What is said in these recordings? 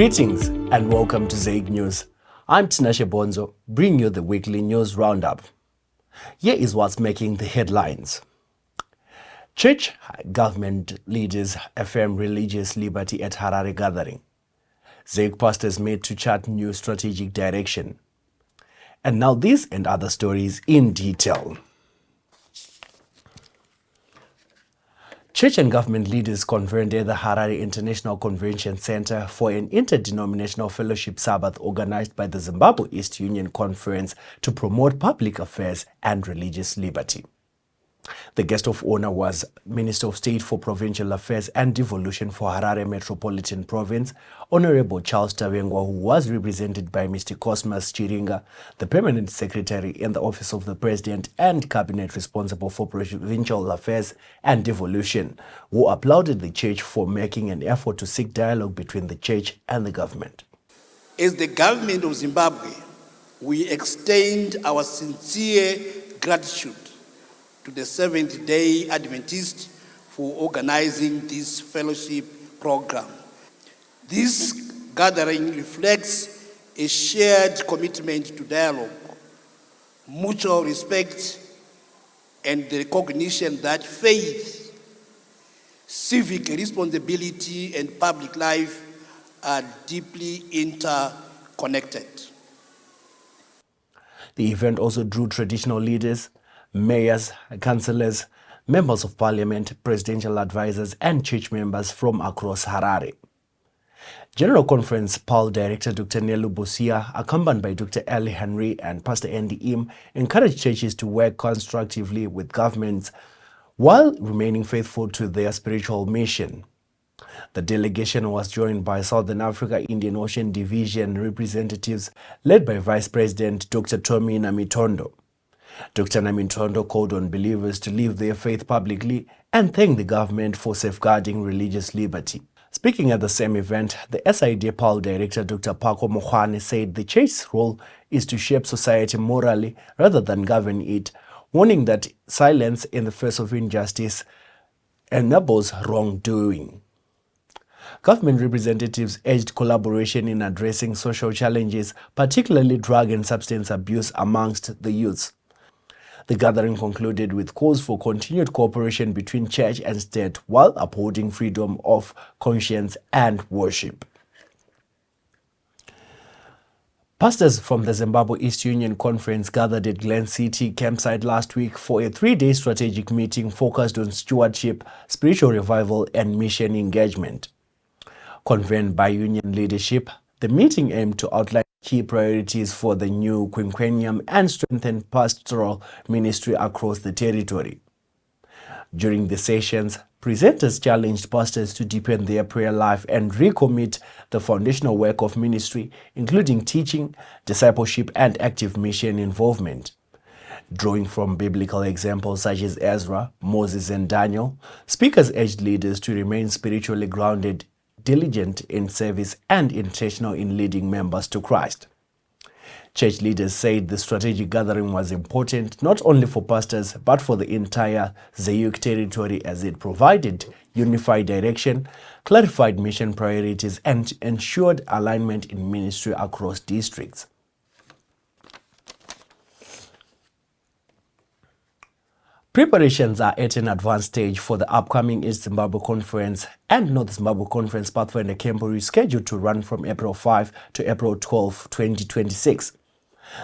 Greetings and welcome to ZEUC News. I'm Tinashe Bonzo, bringing you the weekly news roundup. Here is what's making the headlines. Church government leaders affirm religious liberty at Harare gathering. ZEUC pastors made to chart new strategic direction. And now these and other stories in detail. Church and government leaders convened at the Harare International Convention Center for an interdenominational fellowship Sabbath organized by the Zimbabwe East Union Conference to promote public affairs and religious liberty. The guest of honor was Minister of State for Provincial Affairs and Devolution for Harare Metropolitan Province, Honorable Charles Tavengwa, who was represented by Mr. Cosmas Chiringa, the Permanent Secretary in the Office of the President and Cabinet responsible for Provincial Affairs and Devolution, who applauded the church for making an effort to seek dialogue between the church and the government. As the government of Zimbabwe, we extend our sincere gratitude to the Seventh-day Adventists for organizing this fellowship program. This gathering reflects a shared commitment to dialogue, mutual respect, and the recognition that faith, civic responsibility, and public life are deeply interconnected. The event also drew traditional leaders, mayors, councillors, members of parliament, presidential advisors, and church members from across Harare. General Conference PAL Director Dr. Nelu Busia, accompanied by Dr. Ali Henry and Pastor Andy Im, encouraged churches to work constructively with governments while remaining faithful to their spiritual mission. The delegation was joined by Southern Africa Indian Ocean Division representatives led by Vice President Dr. Tommy Namitondo. Dr. Namitondo called on believers to live their faith publicly and thanked the government for safeguarding religious liberty. Speaking at the same event, the SID PAL Director Dr. Paco Mohwane said the church's role is to shape society morally rather than govern it, warning that silence in the face of injustice enables wrongdoing. Government representatives urged collaboration in addressing social challenges, particularly drug and substance abuse amongst the youths. The gathering concluded with calls for continued cooperation between church and state while upholding freedom of conscience and worship. Pastors from the Zimbabwe East Union Conference gathered at Glen City campsite last week for a 3-day strategic meeting focused on stewardship, spiritual revival, and mission engagement. Convened by union leadership, the meeting aimed to outline key priorities for the new quinquennium and strengthen pastoral ministry across the territory. During the sessions, presenters challenged pastors to deepen their prayer life and recommit the foundational work of ministry, including teaching, discipleship, and active mission involvement. Drawing from biblical examples such as Ezra, Moses, and Daniel, speakers urged leaders to remain spiritually grounded, diligent in service, and intentional in leading members to Christ. Church leaders said the strategic gathering was important not only for pastors but for the entire ZEUC territory as it provided unified direction, clarified mission priorities, and ensured alignment in ministry across districts. Preparations are at an advanced stage for the upcoming East Zimbabwe Conference and North Zimbabwe Conference Pathfinder Camporee scheduled to run from April 5 to April 12, 2026.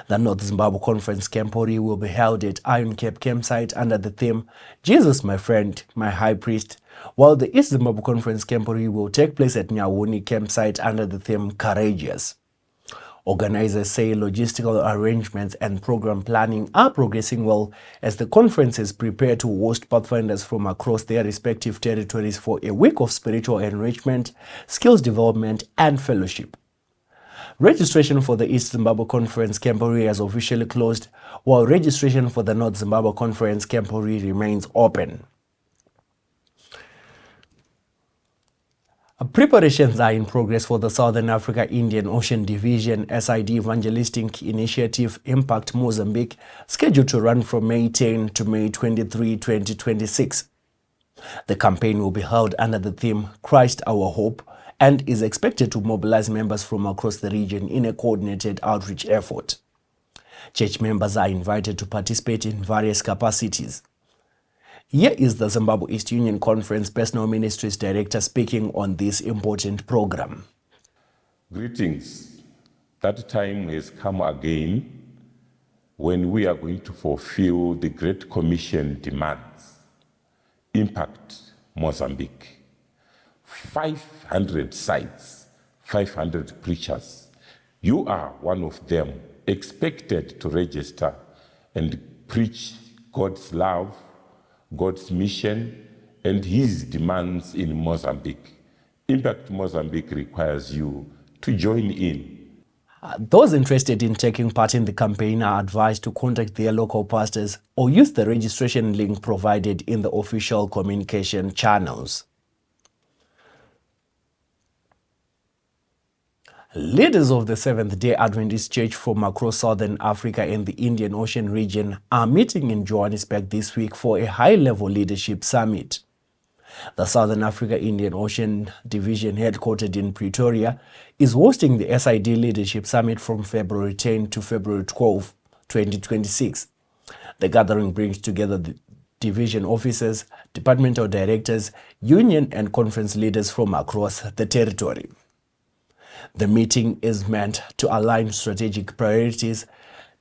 The North Zimbabwe Conference Camporee will be held at Iron Cape Campsite under the theme, Jesus My Friend, My High Priest, while the East Zimbabwe Conference Camporee will take place at Nyawuni Campsite under the theme, Courageous. Organizers say logistical arrangements and program planning are progressing well as the conferences prepare to host pathfinders from across their respective territories for a week of spiritual enrichment, skills development, and fellowship. Registration for the East Zimbabwe Conference Camporee has officially closed, while registration for the North Zimbabwe Conference Camporee remains open. Preparations are in progress for the Southern Africa Indian Ocean Division SID Evangelistic Initiative Impact Mozambique, scheduled to run from May 10 to May 23, 2026. The campaign will be held under the theme Christ Our Hope and is expected to mobilize members from across the region in a coordinated outreach effort. Church members are invited to participate in various capacities. Here is the Zimbabwe East Union Conference Personal Ministries Director speaking on this important program. Greetings. That time has come again when we are going to fulfill the Great Commission demands. Impact Mozambique. 500 sites, 500 preachers. You are one of them, expected to register and preach God's love, God's mission, and His demands in Mozambique. Impact Mozambique requires you to join in. Those interested in taking part in the campaign are advised to contact their local pastors or use the registration link provided in the official communication channels. Leaders of the Seventh-day Adventist Church from across Southern Africa and the Indian Ocean region are meeting in Johannesburg this week for a high-level leadership summit. The Southern Africa Indian Ocean Division, headquartered in Pretoria, is hosting the SID Leadership Summit from February 10 to February 12, 2026. The gathering brings together the division officers, departmental directors, union and conference leaders from across the territory. The meeting is meant to align strategic priorities.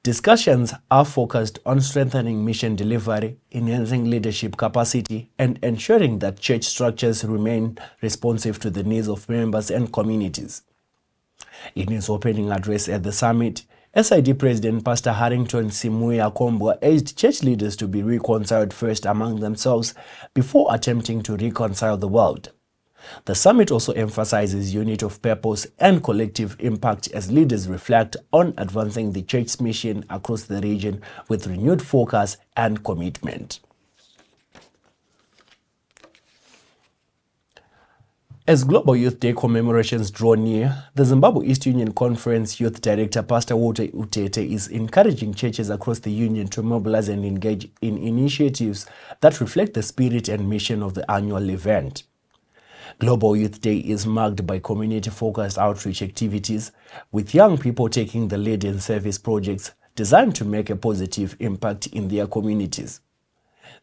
Discussions are focused on strengthening mission delivery, enhancing leadership capacity, and ensuring that church structures remain responsive to the needs of members and communities. In his opening address at the summit, SID President Pastor Harrington Simuya Kombwa urged church leaders to be reconciled first among themselves before attempting to reconcile the world. The summit also emphasizes unity of purpose and collective impact as leaders reflect on advancing the church's mission across the region with renewed focus and commitment. As Global Youth Day commemorations draw near, the Zimbabwe East Union Conference Youth Director Pastor Walter Utete is encouraging churches across the union to mobilize and engage in initiatives that reflect the spirit and mission of the annual event. Global Youth Day is marked by community-focused outreach activities, with young people taking the lead in service projects designed to make a positive impact in their communities.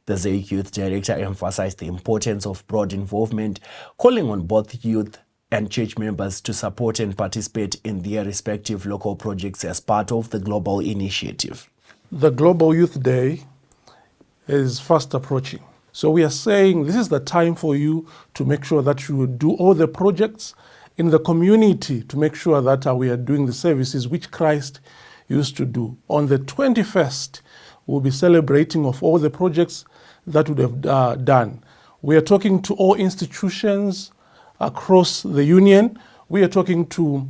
The ZEUC Youth Director emphasized the importance of broad involvement, calling on both youth and church members to support and participate in their respective local projects as part of the global initiative. The Global Youth Day is fast approaching. So we are saying this is the time for you to make sure that you do all the projects in the community to make sure that we are doing the services which Christ used to do. On the 21st, we'll be celebrating of all the projects that would have done. We are talking to all institutions across the union. We are talking to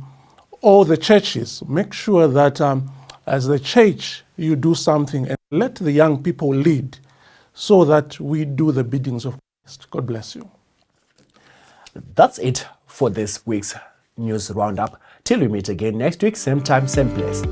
all the churches. Make sure that as the church, you do something and let the young people lead, so that we do the biddings of Christ. God bless you. That's it for this week's News Roundup. Till we meet again next week, same time, same place.